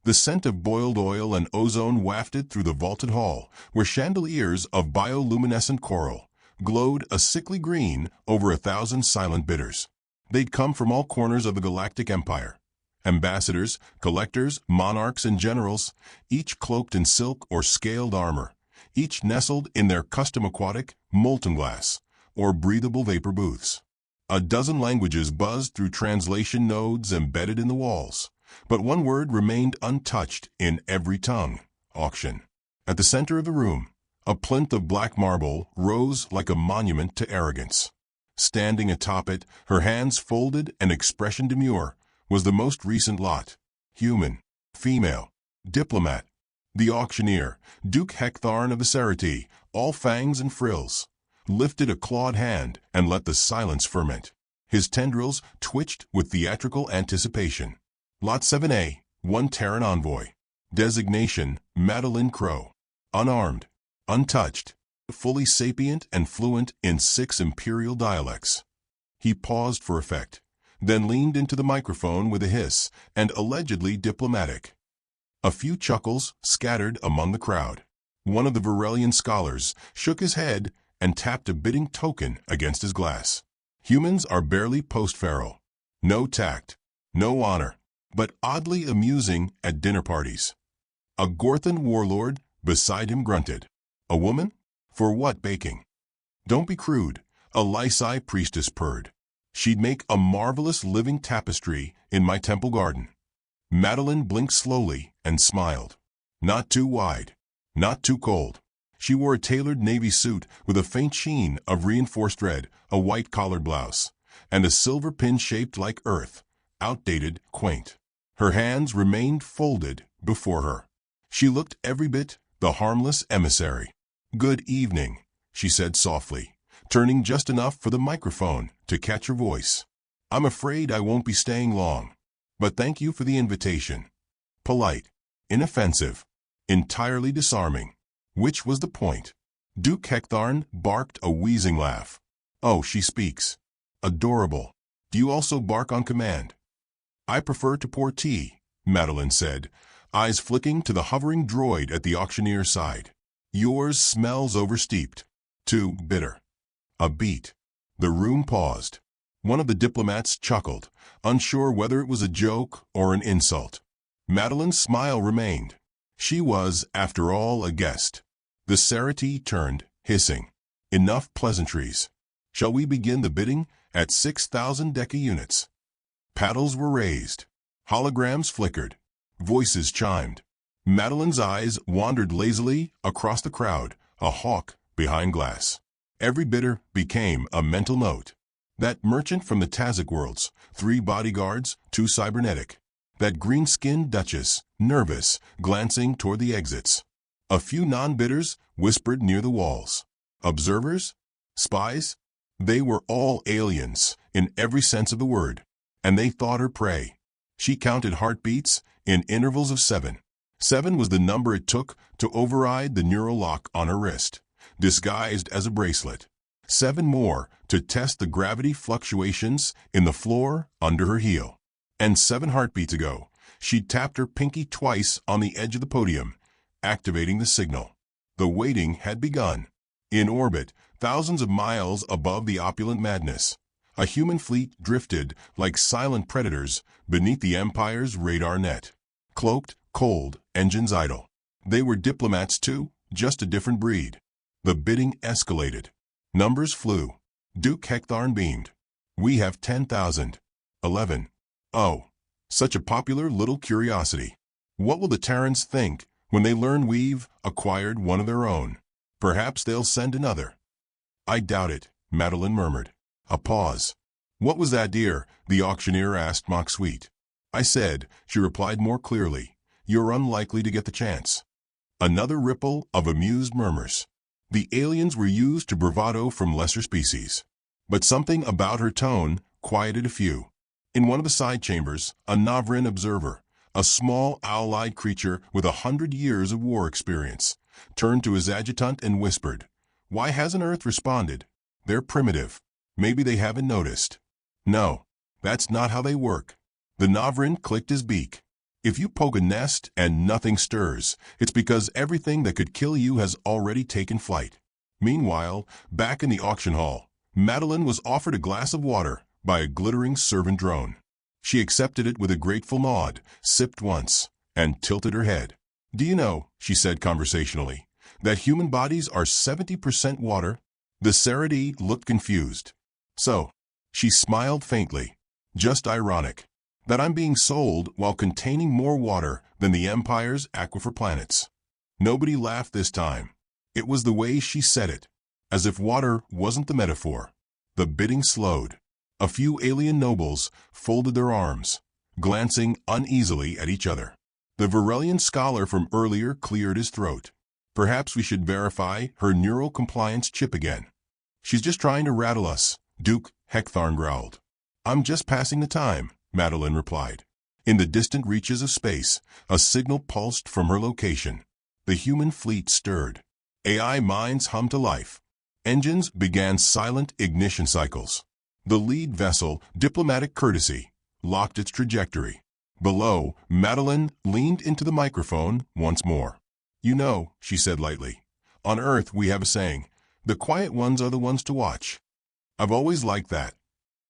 The scent of boiled oil and ozone wafted through the vaulted hall, where chandeliers of bioluminescent coral glowed a sickly green over 1,000 silent bidders. They'd come from all corners of the Galactic Empire. Ambassadors, collectors, monarchs, and generals, each cloaked in silk or scaled armor, each nestled in their custom aquatic, molten glass, or breathable vapor booths. A dozen languages buzzed through translation nodes embedded in the walls, but one word remained untouched in every tongue: auction. At the center of the room, a plinth of black marble rose like a monument to arrogance. Standing atop it, her hands folded and expression demure, was the most recent lot: human, female, diplomat. The auctioneer, Duke Hecthorn of the Cerati, all fangs and frills, lifted a clawed hand and let the silence ferment. His tendrils twitched with theatrical anticipation. Lot 7A, one Terran envoy. Designation, Madeline Crow. Unarmed, untouched, fully sapient and fluent in 6 imperial dialects. He paused for effect, then leaned into the microphone with a hiss and allegedly diplomatic. A few chuckles scattered among the crowd. One of the Varelian scholars shook his head and tapped a bidding token against his glass. Humans are barely post-feral. No tact, no honor, but oddly amusing at dinner parties. A Gorthan warlord beside him grunted. A woman? For what baking? Don't be crude, a Lyci priestess purred. She'd make a marvelous living tapestry in my temple garden. Madeline blinked slowly and smiled. Not too wide, not too cold. She wore a tailored navy suit with a faint sheen of reinforced red, a white collared blouse, and a silver pin shaped like earth, outdated, quaint. Her hands remained folded before her. She looked every bit the harmless emissary. "Good evening," she said softly, turning just enough for the microphone to catch her voice. "I'm afraid I won't be staying long, but thank you for the invitation." Polite, inoffensive, entirely disarming. Which was the point? Duke Hecthorn barked a wheezing laugh. "Oh, she speaks. Adorable. Do you also bark on command?" "I prefer to pour tea," Madeline said, eyes flicking to the hovering droid at the auctioneer's side. "Yours smells oversteeped. Too bitter." A beat. The room paused. One of the diplomats chuckled, unsure whether it was a joke or an insult. Madeline's smile remained. She was, after all, a guest. The Cerati turned, hissing. "Enough pleasantries. Shall we begin the bidding at 6,000 deca units?" Paddles were raised. Holograms flickered. Voices chimed. Madeline's eyes wandered lazily across the crowd, a hawk behind glass. Every bidder became a mental note. That merchant from the Tazik worlds, 3 bodyguards, 2 cybernetic. That green-skinned duchess, nervous, glancing toward the exits. A few non-bidders whispered near the walls. Observers? Spies? They were all aliens, in every sense of the word, and they thought her prey. She counted heartbeats in intervals of 7. 7 was the number it took to override the neural lock on her wrist, disguised as a bracelet. 7 more to test the gravity fluctuations in the floor under her heel. And 7 heartbeats ago, she'd tapped her pinky twice on the edge of the podium, activating the signal. The waiting had begun. In orbit, thousands of miles above the opulent madness, a human fleet drifted like silent predators beneath the Empire's radar net. Cloaked, cold, engines idle. They were diplomats too, just a different breed. The bidding escalated. Numbers flew. Duke Hecthorn beamed. "We have 10,000. 11. Oh, such a popular little curiosity. What will the Terrans think when they learn we've acquired one of their own? Perhaps they'll send another." "I doubt it," Madeline murmured. A pause. "What was that, dear?" the auctioneer asked mock sweet. "I said," she replied more clearly, "you're unlikely to get the chance." Another ripple of amused murmurs. The aliens were used to bravado from lesser species. But something about her tone quieted a few. In one of the side chambers, a Navrin observer, a small owl-eyed creature with 100 years of war experience, turned to his adjutant and whispered, "Why hasn't Earth responded? They're primitive. Maybe they haven't noticed." "No, that's not how they work." The Navrin clicked his beak. If you poke a nest and nothing stirs, it's because everything that could kill you has already taken flight. Meanwhile, back in the auction hall, Madeline was offered a glass of water by a glittering servant drone. She accepted it with a grateful nod, sipped once, and tilted her head. "Do you know," she said conversationally, "that human bodies are 70% water?" The Sarati looked confused. "So?" She smiled faintly. "Just ironic that I'm being sold while containing more water than the Empire's aquifer planets." Nobody laughed this time. It was the way she said it, as if water wasn't the metaphor. The bidding slowed. A few alien nobles folded their arms, glancing uneasily at each other. The Varelian scholar from earlier cleared his throat. "Perhaps we should verify her neural compliance chip again." "She's just trying to rattle us," Duke Hectharn growled. "I'm just passing the time," Madeline replied. In the distant reaches of space, a signal pulsed from her location. The human fleet stirred. AI minds hummed to life. Engines began silent ignition cycles. The lead vessel, Diplomatic Courtesy, locked its trajectory. Below, Madeline leaned into the microphone once more. "You know," she said lightly, "on Earth we have a saying, the quiet ones are the ones to watch. I've always liked that."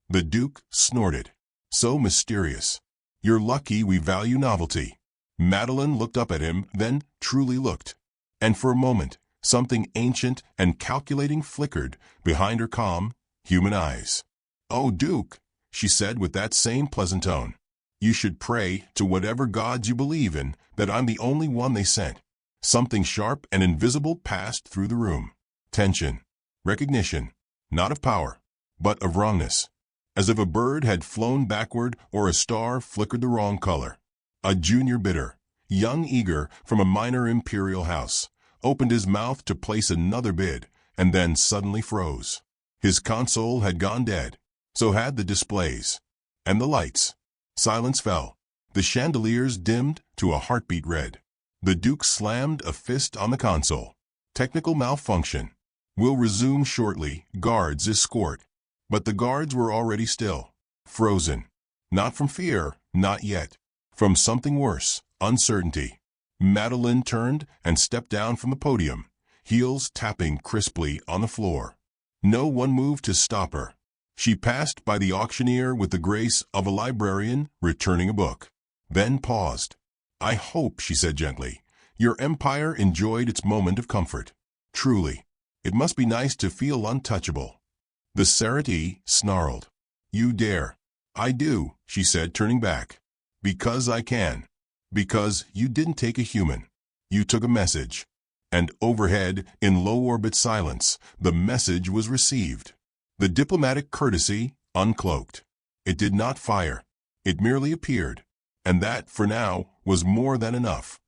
The Duke snorted. "So mysterious. You're lucky we value novelty." Madeline looked up at him, then truly looked. And for a moment, something ancient and calculating flickered behind her calm, human eyes. "Oh, Duke," she said with that same pleasant tone, "you should pray to whatever gods you believe in that I'm the only one they sent." Something sharp and invisible passed through the room. Tension. Recognition. Not of power, but of wrongness. As if a bird had flown backward or a star flickered the wrong color. A junior bidder, young eager from a minor imperial house, opened his mouth to place another bid, and then suddenly froze. His console had gone dead. So had the displays. And the lights. Silence fell. The chandeliers dimmed to a heartbeat red. The Duke slammed a fist on the console. "Technical malfunction. We'll resume shortly. Guards escort." But the guards were already still. Frozen. Not from fear, not yet. From something worse, uncertainty. Madeline turned and stepped down from the podium, heels tapping crisply on the floor. No one moved to stop her. She passed by the auctioneer with the grace of a librarian returning a book, then paused. "I hope," she said gently, "your empire enjoyed its moment of comfort. Truly. It must be nice to feel untouchable." The Sarati snarled. "You dare." "I do," she said, turning back. "Because I can. Because you didn't take a human. You took a message." And overhead, in low-orbit silence, the message was received. The Diplomatic Courtesy uncloaked. It did not fire. It merely appeared. And that, for now, was more than enough.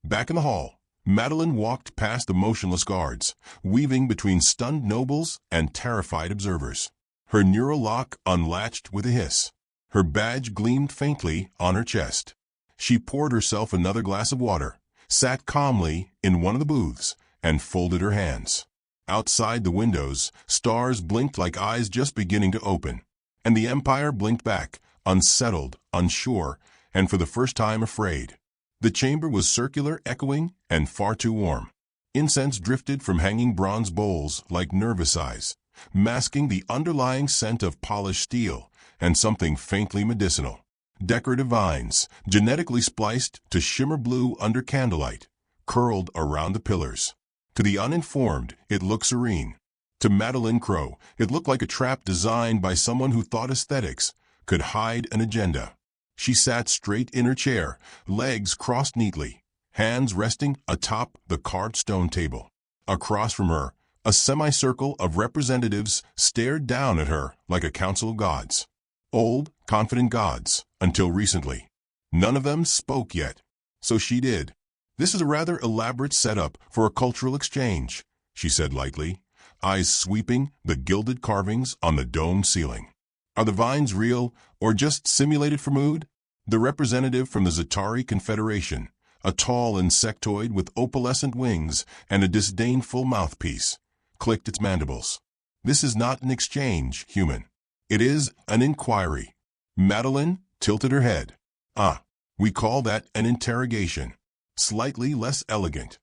Back in the hall, Madeline walked past the motionless guards, weaving between stunned nobles and terrified observers. Her neural lock unlatched with a hiss. Her badge gleamed faintly on her chest. She poured herself another glass of water, sat calmly in one of the booths, and folded her hands. Outside the windows, stars blinked like eyes just beginning to open, and the Empire blinked back, unsettled, unsure, and for the first time afraid. The chamber was circular, echoing, and far too warm. Incense drifted from hanging bronze bowls like nervous eyes, masking the underlying scent of polished steel and something faintly medicinal. Decorative vines, genetically spliced to shimmer blue under candlelight, curled around the pillars. To the uninformed, it looked serene. To Madeline Crow, it looked like a trap designed by someone who thought aesthetics could hide an agenda. She sat straight in her chair, legs crossed neatly, hands resting atop the carved stone table. Across from her, a semicircle of representatives stared down at her like a council of gods. Old, confident gods, until recently. None of them spoke yet. So she did. "This is a rather elaborate setup for a cultural exchange," she said lightly, eyes sweeping the gilded carvings on the domed ceiling. "Are the vines real, or just simulated for mood?" The representative from the Zatari Confederation, a tall insectoid with opalescent wings and a disdainful mouthpiece, clicked its mandibles. "This is not an exchange, human. It is an inquiry." Madeline tilted her head. "Ah, We call that an interrogation. Slightly less elegant.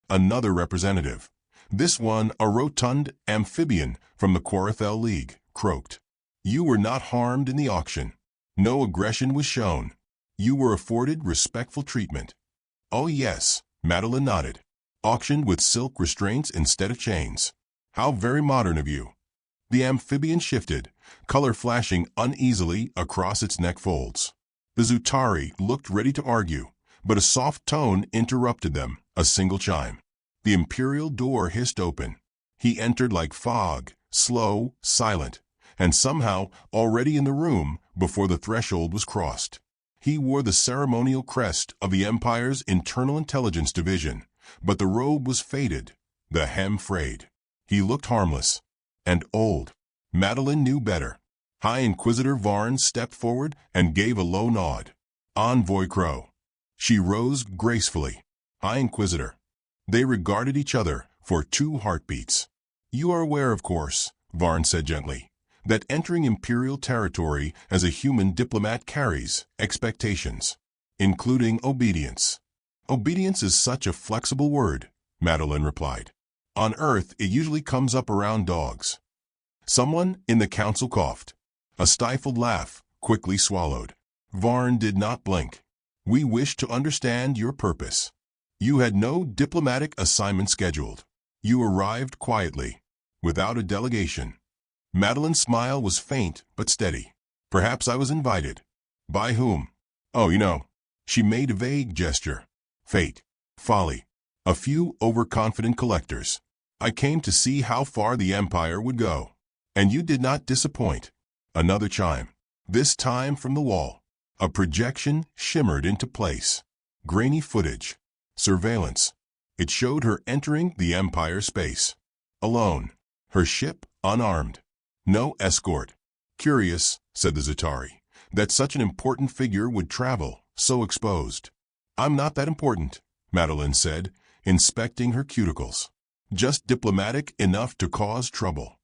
Another representative. This one, a rotund amphibian from the Quarathel League, croaked. You were not harmed in the auction. No aggression was shown. You were afforded respectful treatment. Oh yes, Madeline nodded. Auctioned with silk restraints instead of chains. How very modern of you. The amphibian shifted, color flashing uneasily across its neck folds. The Zutari looked ready to argue, but a soft tone interrupted them, a single chime. The imperial door hissed open. He entered like fog, slow, silent, and somehow already in the room before the threshold was crossed. He wore the ceremonial crest of the Empire's Internal Intelligence Division, but the robe was faded, the hem frayed. He looked harmless. And old. Madeline knew better. High Inquisitor Varn stepped forward and gave a low nod. Envoy Crow. She rose gracefully. High Inquisitor. They regarded each other for 2 heartbeats. You are aware, of course, Varn said gently, that entering Imperial territory as a human diplomat carries expectations, including obedience. Obedience is such a flexible word, Madeline replied. On Earth, it usually comes up around dogs. Someone in the council coughed. A stifled laugh, quickly swallowed. Varn did not blink. We wish to understand your purpose. You had no diplomatic assignment scheduled. You arrived quietly, without a delegation. Madeline's smile was faint but steady. Perhaps I was invited. By whom? Oh, you know. She made a vague gesture. Fate. Folly. A few overconfident collectors. I came to see how far the Empire would go. And you did not disappoint. Another chime. This time from the wall. A projection shimmered into place. Grainy footage. Surveillance. It showed her entering the Empire space. Alone. Her ship unarmed. No escort. Curious, said the Zutari, that such an important figure would travel, so exposed. I'm not that important, Madeline said, inspecting her cuticles. Just diplomatic enough to cause trouble.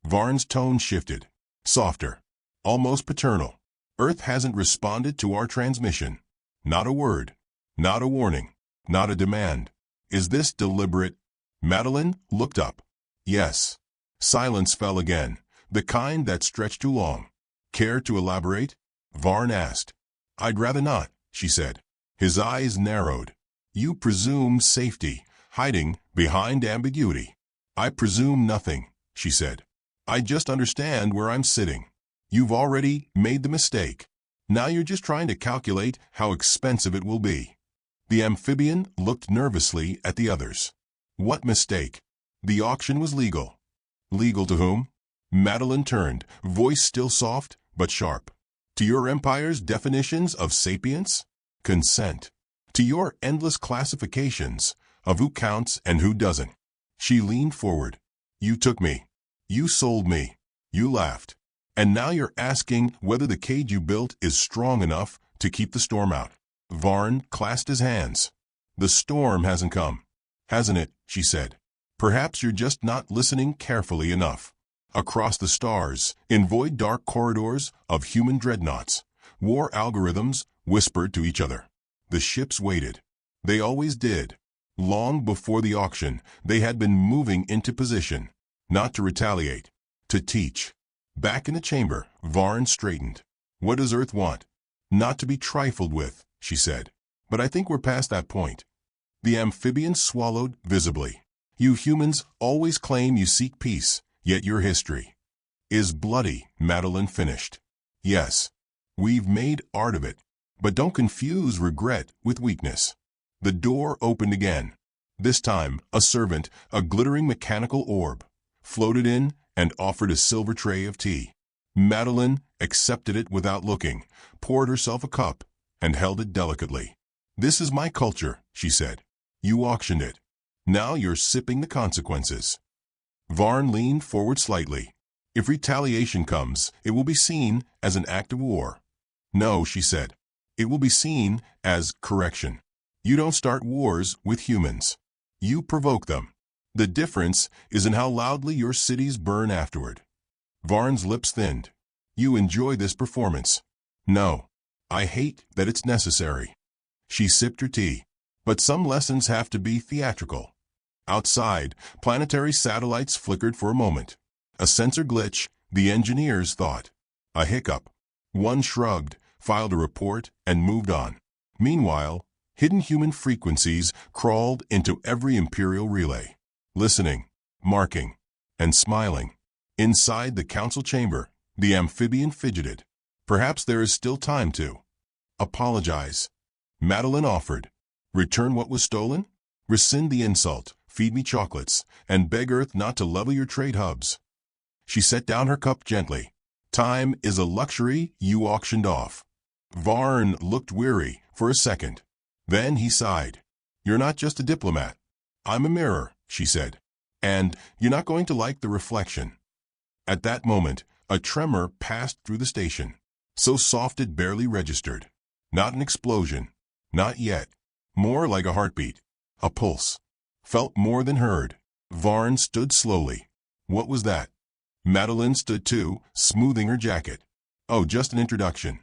Varn's tone shifted. Softer. Almost paternal. Earth hasn't responded to our transmission. Not a word. Not a warning. Not a demand. Is this deliberate? Madeline looked up. Yes. Silence fell again, the kind that stretched too long. Care to elaborate? Varn asked. I'd rather not, she said. His eyes narrowed. You presume safety, hiding behind ambiguity. I presume nothing, she said. I just understand where I'm sitting. You've already made the mistake. Now you're just trying to calculate how expensive it will be. The amphibian looked nervously at the others. What mistake? The auction was legal. Legal to whom? Madeline turned, voice still soft but sharp. To your Empire's definitions of sapience? Consent. To your endless classifications of who counts and who doesn't. She leaned forward. You took me. You sold me. You laughed. And now you're asking whether the cage you built is strong enough to keep the storm out. Varn clasped his hands. The storm hasn't come. Hasn't it? She said. Perhaps you're just not listening carefully enough. Across the stars, in void dark corridors of human dreadnoughts, war algorithms whispered to each other. The ships waited. They always did. Long before the auction, they had been moving into position, not to retaliate, to teach. Back in the chamber, Varn straightened. What does Earth want? Not to be trifled with, she said. But I think we're past that point. The amphibian swallowed visibly. You humans always claim you seek peace, yet your history is bloody, Madeline finished. Yes, we've made art of it. But don't confuse regret with weakness. The door opened again. This time, a servant, a glittering mechanical orb, floated in and offered a silver tray of tea. Madeline accepted it without looking, poured herself a cup, and held it delicately. This is my culture, she said. You auctioned it. Now you're sipping the consequences. Varn leaned forward slightly. If retaliation comes, it will be seen as an act of war. No, she said. It will be seen as correction. You don't start wars with humans. You provoke them. The difference is in how loudly your cities burn afterward. Varn's lips thinned. You enjoy this performance. No. I hate that it's necessary. She sipped her tea. But some lessons have to be theatrical. Outside, planetary satellites flickered for a moment. A sensor glitch, the engineers thought. A hiccup. One shrugged, filed a report, and moved on. Meanwhile, hidden human frequencies crawled into every Imperial relay, listening, marking, and smiling. Inside the council chamber, the amphibian fidgeted. Perhaps there is still time to apologize. Madeline offered. Return what was stolen? Rescind the insult, feed me chocolates, and beg Earth not to level your trade hubs. She set down her cup gently. Time is a luxury you auctioned off. Varn looked weary for a second. Then he sighed. You're not just a diplomat. I'm a mirror, she said. And you're not going to like the reflection. At that moment, a tremor passed through the station. So soft it barely registered. Not an explosion. Not yet. More like a heartbeat. A pulse. Felt more than heard. Varn stood slowly. What was that? Madeline stood too, smoothing her jacket. Oh, just an introduction.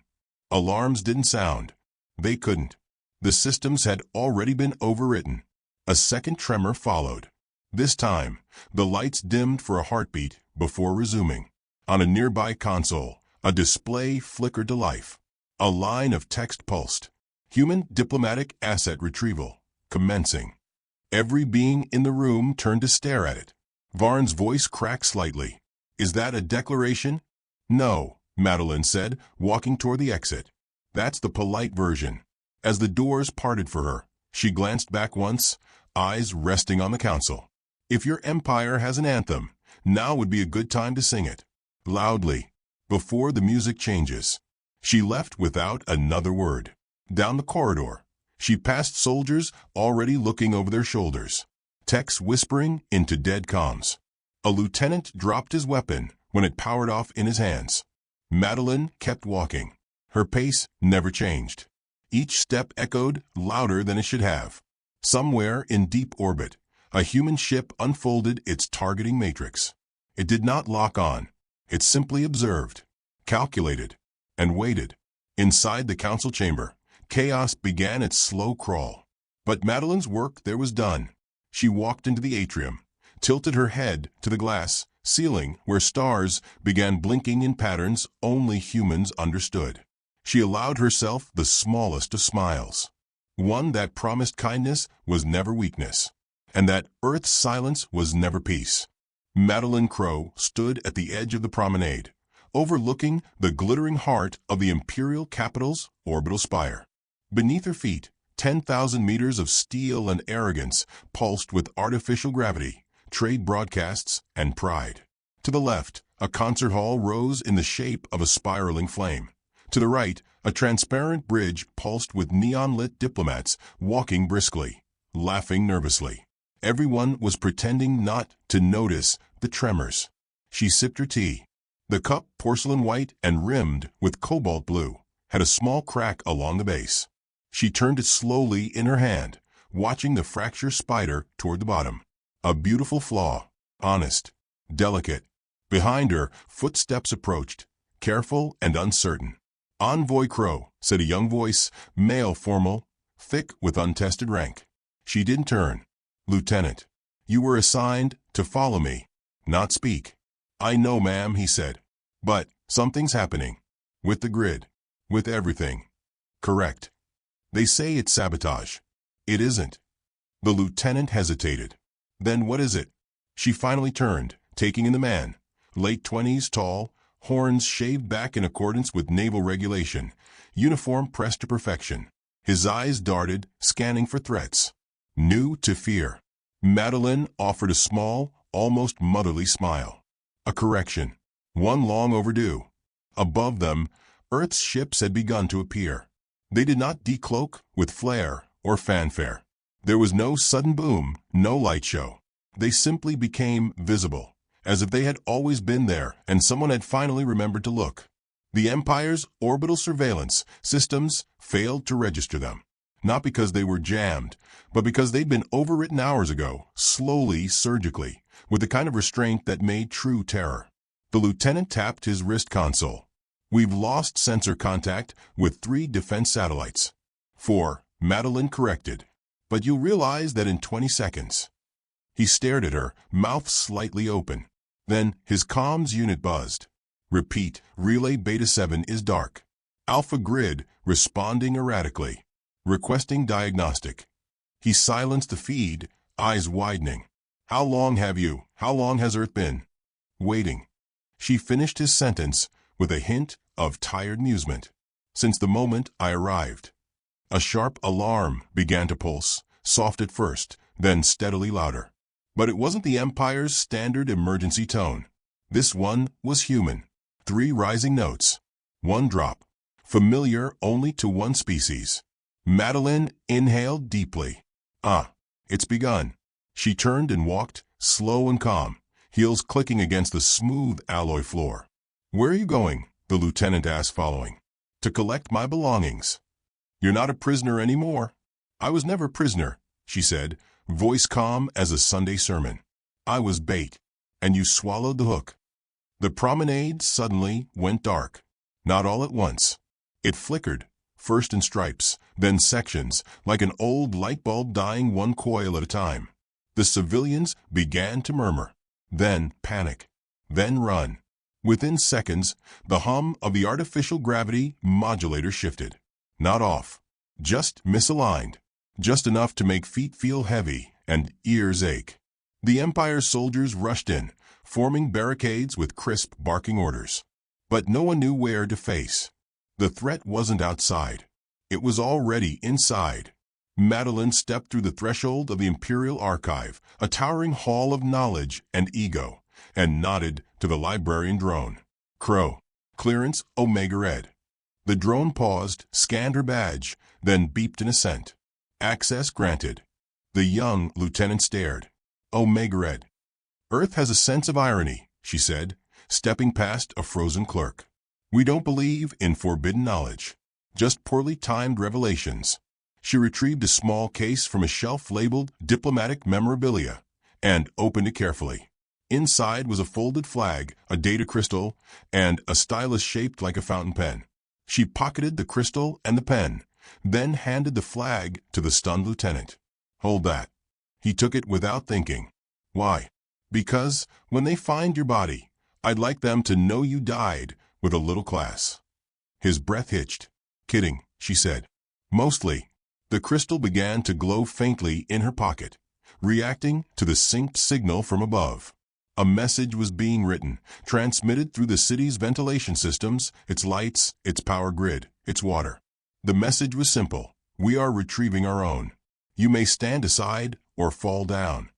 Alarms didn't sound. They couldn't. The systems had already been overwritten. A second tremor followed. This time, the lights dimmed for a heartbeat before resuming. On a nearby console, a display flickered to life. A line of text pulsed. Human diplomatic asset retrieval. Commencing. Every being in the room turned to stare at it. Varn's voice cracked slightly. Is that a declaration? No, Madeline said, walking toward the exit. That's the polite version. As the doors parted for her, she glanced back once, eyes resting on the council. If your empire has an anthem, now would be a good time to sing it. Loudly, before the music changes. She left without another word. Down the corridor, she passed soldiers already looking over their shoulders. Techs whispering into dead comms. A lieutenant dropped his weapon when it powered off in his hands. Madeline kept walking. Her pace never changed. Each step echoed louder than it should have. Somewhere in deep orbit, a human ship unfolded its targeting matrix. It did not lock on. It simply observed, calculated, and waited. Inside the council chamber, chaos began its slow crawl. But Madeline's work there was done. She walked into the atrium, tilted her head to the glass ceiling where stars began blinking in patterns only humans understood. She allowed herself the smallest of smiles. One that promised kindness was never weakness, and that Earth's silence was never peace. Madeline Crow stood at the edge of the promenade, overlooking the glittering heart of the Imperial capital's orbital spire. Beneath her feet, 10,000 meters of steel and arrogance pulsed with artificial gravity, trade broadcasts, and pride. To the left, a concert hall rose in the shape of a spiraling flame. To the right, a transparent bridge pulsed with neon-lit diplomats walking briskly, laughing nervously. Everyone was pretending not to notice the tremors. She sipped her tea. The cup, porcelain white and rimmed with cobalt blue, had a small crack along the base. She turned it slowly in her hand, watching the fracture spider toward the bottom. A beautiful flaw, honest, delicate. Behind her, footsteps approached, careful and uncertain. Envoy Crow, said a young voice, male formal, thick with untested rank. She didn't turn. Lieutenant, you were assigned to follow me, not speak. I know, ma'am, he said. But something's happening. With the grid. With everything. Correct. They say it's sabotage. It isn't. The lieutenant hesitated. Then what is it? She finally turned, taking in the man. Late 20s, tall, horns shaved back in accordance with naval regulation, uniform pressed to perfection. His eyes darted, scanning for threats. New to fear. Madeline offered a small, almost motherly smile. A correction. One long overdue. Above them, Earth's ships had begun to appear. They did not decloak with flair or fanfare. There was no sudden boom, no light show. They simply became visible, as if they had always been there and someone had finally remembered to look. The Empire's orbital surveillance systems failed to register them. Not because they were jammed, but because they'd been overwritten hours ago, slowly, surgically, with the kind of restraint that made true terror. The lieutenant tapped his wrist console. We've lost sensor contact with 3 defense satellites. 4. Madeline corrected. But you'll realize that in 20 seconds. He stared at her, mouth slightly open. Then his comms unit buzzed. Repeat, Relay Beta 7 is dark. Alpha Grid responding erratically. Requesting diagnostic. He silenced the feed, eyes widening. How long has Earth been? Waiting. She finished his sentence with a hint of tired amusement. Since the moment I arrived. A sharp alarm began to pulse, soft at first, then steadily louder. But it wasn't the Empire's standard emergency tone. This one was human. 3 rising notes. 1 drop. Familiar only to one species. Madeline inhaled deeply. It's begun. She turned and walked, slow and calm, heels clicking against the smooth alloy floor. Where are you going? The lieutenant asked, following. To collect my belongings. You're not a prisoner anymore. I was never a prisoner, she said, voice calm as a Sunday sermon. I was bait, and you swallowed the hook. The promenade suddenly went dark. Not all at once. It flickered, first in stripes, then sections, like an old light bulb dying one coil at a time. The civilians began to murmur, then panic, then run. Within seconds, the hum of the artificial gravity modulator shifted. Not off, just misaligned, just enough to make feet feel heavy and ears ache. The Empire's soldiers rushed in, forming barricades with crisp, barking orders. But no one knew where to face. The threat wasn't outside. It was already inside. Madeline stepped through the threshold of the Imperial Archive, a towering hall of knowledge and ego, and nodded to the librarian drone. Crow. Clearance Omega Red. The drone paused, scanned her badge, then beeped in assent. Access granted. The young lieutenant stared. Omega Red. Earth has a sense of irony, she said, stepping past a frozen clerk. We don't believe in forbidden knowledge, just poorly timed revelations. She retrieved a small case from a shelf labeled Diplomatic Memorabilia and opened it carefully. Inside was a folded flag, a data crystal, and a stylus shaped like a fountain pen. She pocketed the crystal and the pen, then handed the flag to the stunned lieutenant. Hold that. He took it without thinking. Why? Because when they find your body, I'd like them to know you died with a little class. His breath hitched. Kidding, she said. Mostly. The crystal began to glow faintly in her pocket, reacting to the synced signal from above. A message was being written, transmitted through the city's ventilation systems, its lights, its power grid, its water. The message was simple. We are retrieving our own. You may stand aside or fall down.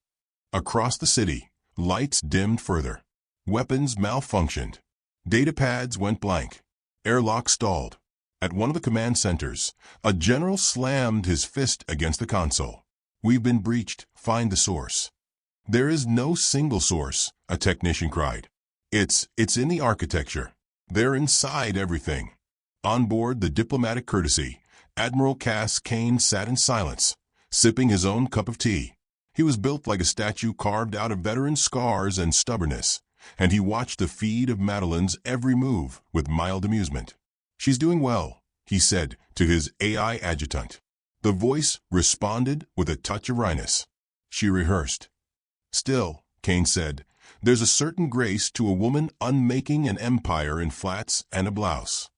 Across the city, lights dimmed further. Weapons malfunctioned. Data pads went blank. Airlock stalled. At one of the command centers, a general slammed his fist against the console. We've been breached. Find the source. There is no single source, a technician cried. It's in the architecture. They're inside everything. On board the diplomatic courtesy, Admiral Cass Kane sat in silence, sipping his own cup of tea. He was built like a statue carved out of veteran scars and stubbornness, and he watched the feed of Madeline's every move with mild amusement. She's doing well, he said to his AI adjutant. The voice responded with a touch of wryness. She rehearsed. Still, Kane said, there's a certain grace to a woman unmaking an empire in flats and a blouse.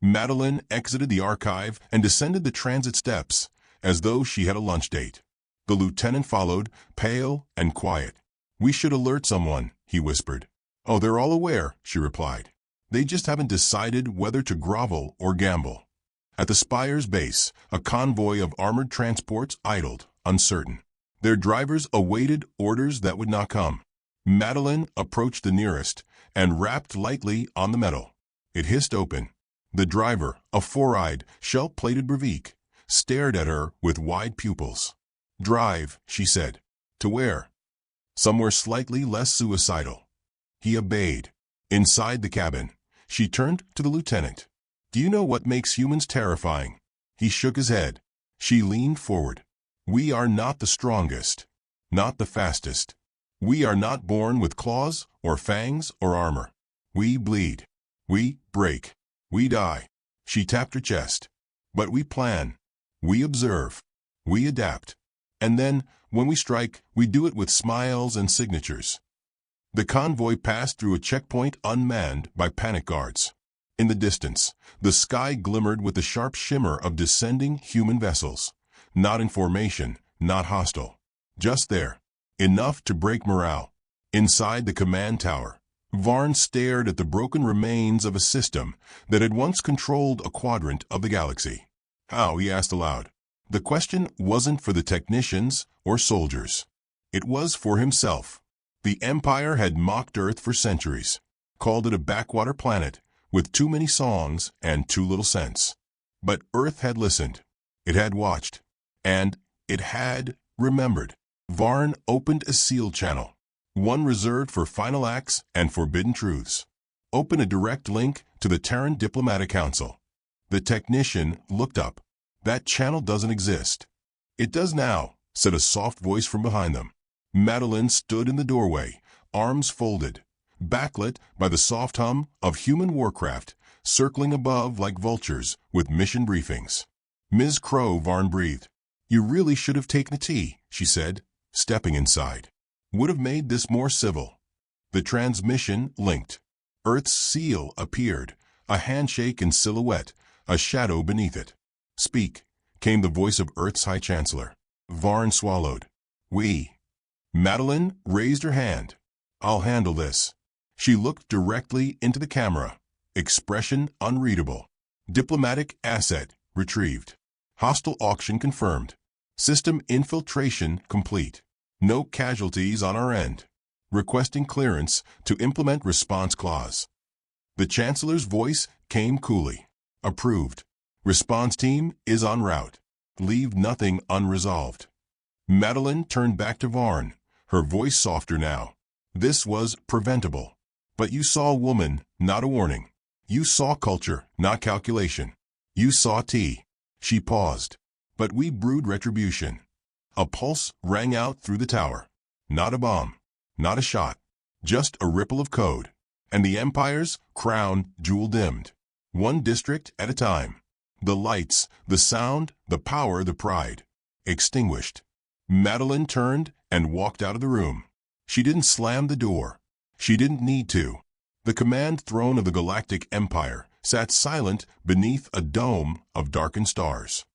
Madeline exited the archive and descended the transit steps as though she had a lunch date. The lieutenant followed, pale and quiet. We should alert someone, he whispered. Oh, they're all aware, she replied. They just haven't decided whether to grovel or gamble. At the Spire's base, a convoy of armored transports idled, uncertain. Their drivers awaited orders that would not come. Madeline approached the nearest and rapped lightly on the metal. It hissed open. The driver, a four-eyed, shell-plated Breivik, stared at her with wide pupils. Drive, she said. To where? Somewhere slightly less suicidal. He obeyed. Inside the cabin, she turned to the lieutenant. Do you know what makes humans terrifying? He shook his head. She leaned forward. We are not the strongest, not the fastest. We are not born with claws or fangs or armor. We bleed. We break. We die. She tapped her chest. But we plan. We observe. We adapt. And then, when we strike, we do it with smiles and signatures. The convoy passed through a checkpoint unmanned by panic guards. In the distance, the sky glimmered with the sharp shimmer of descending human vessels. Not in formation, not hostile. Just there. Enough to break morale. Inside the command tower, Varn stared at the broken remains of a system that had once controlled a quadrant of the galaxy. How, he asked aloud. The question wasn't for the technicians or soldiers. It was for himself. The Empire had mocked Earth for centuries, called it a backwater planet with too many songs and too little sense. But Earth had listened. It had watched. And it had remembered. Varn opened a sealed channel, one reserved for final acts and forbidden truths. Open a direct link to the Terran Diplomatic Council. The technician looked up. That channel doesn't exist. It does now, said a soft voice from behind them. Madeline stood in the doorway, arms folded, backlit by the soft hum of human warcraft, circling above like vultures with mission briefings. Ms. Crow, Varn breathed. You really should have taken a tea, she said, stepping inside. Would have made this more civil. The transmission linked. Earth's seal appeared, a handshake in silhouette, a shadow beneath it. Speak, came the voice of Earth's High Chancellor. Varn swallowed. We. Madeline raised her hand. I'll handle this. She looked directly into the camera. Expression unreadable. Diplomatic asset retrieved. Hostile auction confirmed. System infiltration complete. No casualties on our end. Requesting clearance to implement response clause. The Chancellor's voice came coolly. Approved. Response team is en route. Leave nothing unresolved. Madeline turned back to Varn, her voice softer now. This was preventable. But you saw a woman, not a warning. You saw culture, not calculation. You saw tea. She paused. But we brewed retribution. A pulse rang out through the tower. Not a bomb. Not a shot. Just a ripple of code. And the Empire's crown jewel-dimmed. One district at a time. The lights, the sound, the power, the pride. Extinguished. Madeline turned and walked out of the room. She didn't slam the door. She didn't need to. The command throne of the Galactic Empire sat silent beneath a dome of darkened stars.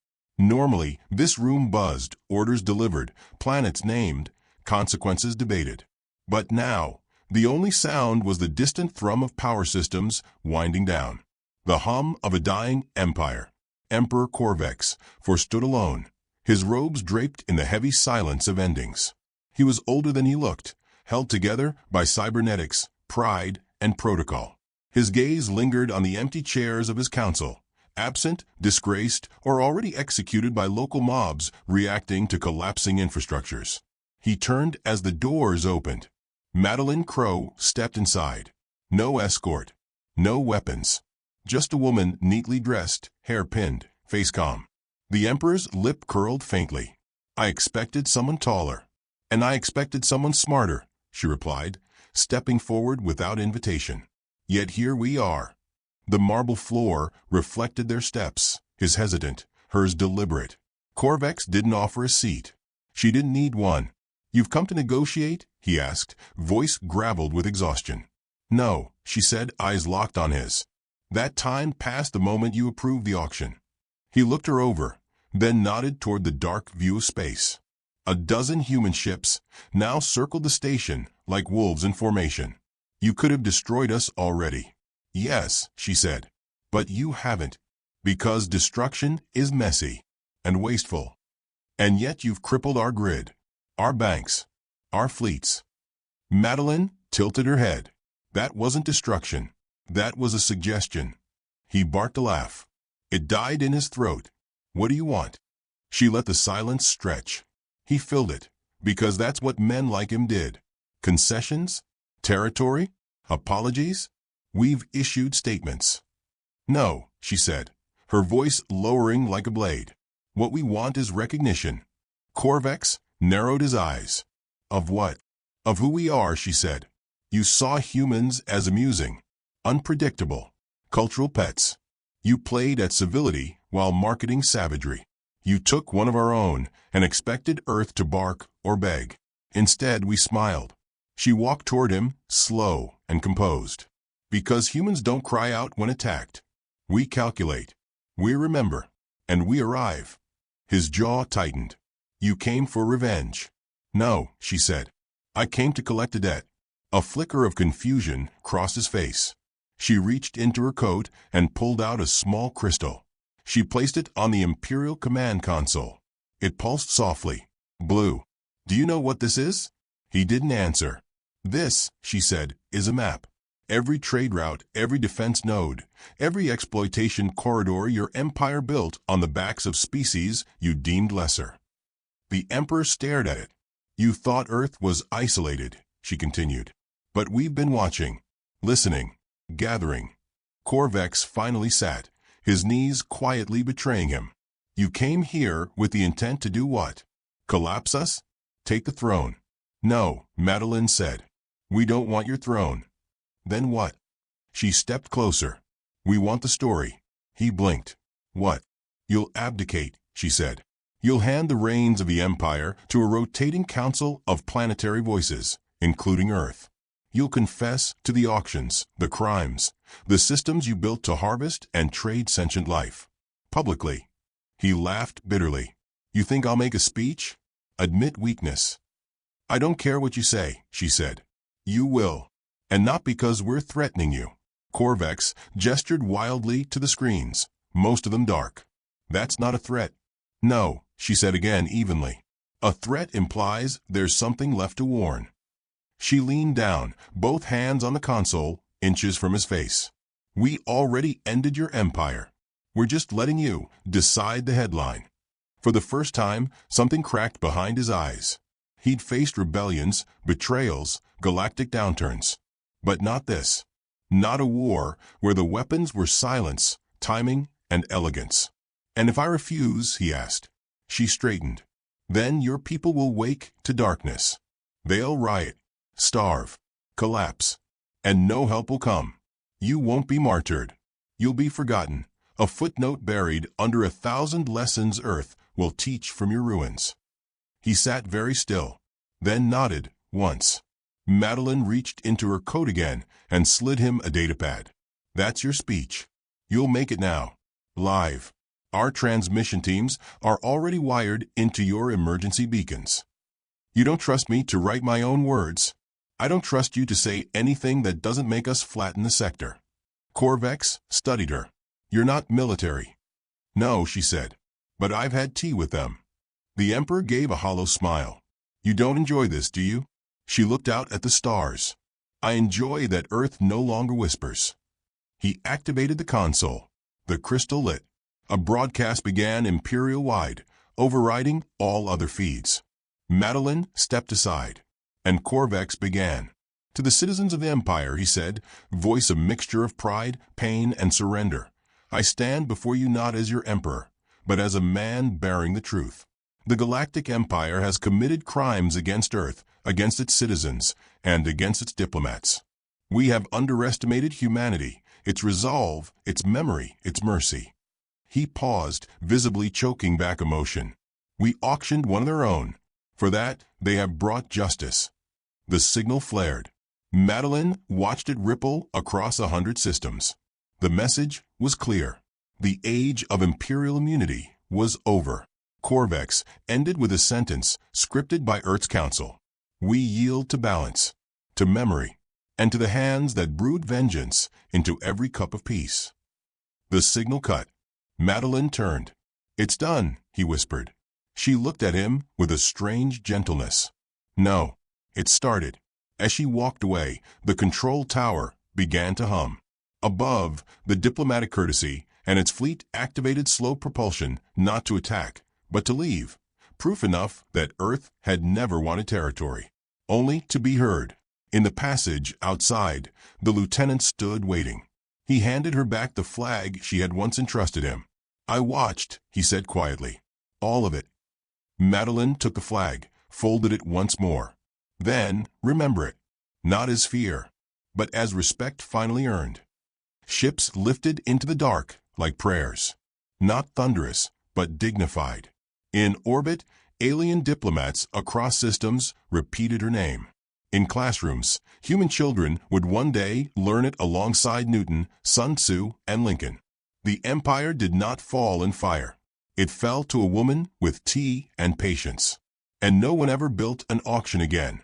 Normally, this room buzzed, orders delivered, planets named, consequences debated. But now, the only sound was the distant thrum of power systems winding down. The hum of a dying empire. Emperor Corvex stood alone, his robes draped in the heavy silence of endings. He was older than he looked, held together by cybernetics, pride, and protocol. His gaze lingered on the empty chairs of his council, absent, disgraced, or already executed by local mobs reacting to collapsing infrastructures. He turned as the doors opened. Madeline Crow stepped inside. No escort. No weapons. Just a woman neatly dressed, hair pinned, face calm. The Emperor's lip curled faintly. I expected someone taller. And I expected someone smarter, she replied, stepping forward without invitation. Yet here we are. The marble floor reflected their steps, his hesitant, hers deliberate. Corvex didn't offer a seat. She didn't need one. You've come to negotiate? He asked, voice graveled with exhaustion. No, she said, eyes locked on his. That time passed the moment you approved the auction. He looked her over, then nodded toward the dark view of space. A dozen human ships now circled the station like wolves in formation. You could have destroyed us already. Yes, she said, but you haven't, because destruction is messy and wasteful. And yet you've crippled our grid, our banks, our fleets. Madeline tilted her head. That wasn't destruction. That was a suggestion. He barked a laugh. It died in his throat. What do you want? She let the silence stretch. He filled it, because that's what men like him did. Concessions? Territory? Apologies? We've issued statements. No, she said, her voice lowering like a blade. What we want is recognition. Corvex narrowed his eyes. Of what? Of who we are, she said. You saw humans as amusing, unpredictable, cultural pets. You played at civility while marketing savagery. You took one of our own and expected Earth to bark or beg. Instead, we smiled. She walked toward him, slow and composed. Because humans don't cry out when attacked. We calculate. We remember. And we arrive. His jaw tightened. You came for revenge. No, she said. I came to collect a debt. A flicker of confusion crossed his face. She reached into her coat and pulled out a small crystal. She placed it on the Imperial command console. It pulsed softly. Blue. Do you know what this is? He didn't answer. This, she said, is a map. Every trade route, every defense node, every exploitation corridor your empire built on the backs of species you deemed lesser. The Emperor stared at it. You thought Earth was isolated, she continued. But we've been watching, listening, gathering. Corvex finally sat, his knees quietly betraying him. You came here with the intent to do what? Collapse us? Take the throne? No, Madeline said. We don't want your throne. Then what? She stepped closer. We want the story. He blinked. What? You'll abdicate, she said. You'll hand the reins of the Empire to a rotating council of planetary voices, including Earth. You'll confess to the auctions, the crimes, the systems you built to harvest and trade sentient life. Publicly. He laughed bitterly. You think I'll make a speech? Admit weakness. I don't care what you say, she said. You will. And not because we're threatening you. Corvex gestured wildly to the screens, most of them dark. That's not a threat. No, she said again evenly. A threat implies there's something left to warn. She leaned down, both hands on the console, inches from his face. We already ended your empire. We're just letting you decide the headline. For the first time, something cracked behind his eyes. He'd faced rebellions, betrayals, galactic downturns. But not this. Not a war where the weapons were silence, timing, and elegance. And if I refuse, he asked. She straightened. Then your people will wake to darkness. They'll riot, starve, collapse. And no help will come. You won't be martyred. You'll be forgotten. A footnote buried under 1,000 lessons Earth will teach from your ruins. He sat very still, then nodded once. Madeline reached into her coat again and slid him a datapad. That's your speech. You'll make it now. Live. Our transmission teams are already wired into your emergency beacons. You don't trust me to write my own words. I don't trust you to say anything that doesn't make us flatten the sector. Corvex studied her. You're not military. No, she said. But I've had tea with them. The Emperor gave a hollow smile. You don't enjoy this, do you? She looked out at the stars. I enjoy that Earth no longer whispers. He activated the console. The crystal lit. A broadcast began Imperial-wide, overriding all other feeds. Madeline stepped aside, and Corvex began. To the citizens of the Empire, he said, voice a mixture of pride, pain, and surrender. I stand before you not as your emperor, but as a man bearing the truth. The Galactic Empire has committed crimes against Earth, against its citizens, and against its diplomats. We have underestimated humanity, its resolve, its memory, its mercy. He paused, visibly choking back emotion. We auctioned one of their own. For that, they have brought justice. The signal flared. Madeline watched it ripple across 100 systems. The message was clear. The age of Imperial immunity was over. Corvex ended with a sentence scripted by Earth's council. We yield to balance, to memory, and to the hands that brewed vengeance into every cup of peace. The signal cut. Madeline turned. It's done, he whispered. She looked at him with a strange gentleness. No, it started. As she walked away, the control tower began to hum. Above, the diplomatic courtesy and its fleet activated slow propulsion not to attack, but to leave. Proof enough that Earth had never wanted territory, only to be heard. In the passage outside, the lieutenant stood waiting. He handed her back the flag she had once entrusted him. I watched, he said quietly. All of it. Madeline took the flag, folded it once more. Then, remember it. Not as fear, but as respect finally earned. Ships lifted into the dark, like prayers. Not thunderous, but dignified. In orbit, alien diplomats across systems repeated her name. In classrooms, human children would one day learn it alongside Newton, Sun Tzu, and Lincoln. The empire did not fall in fire. It fell to a woman with tea and patience. And no one ever built an auction again.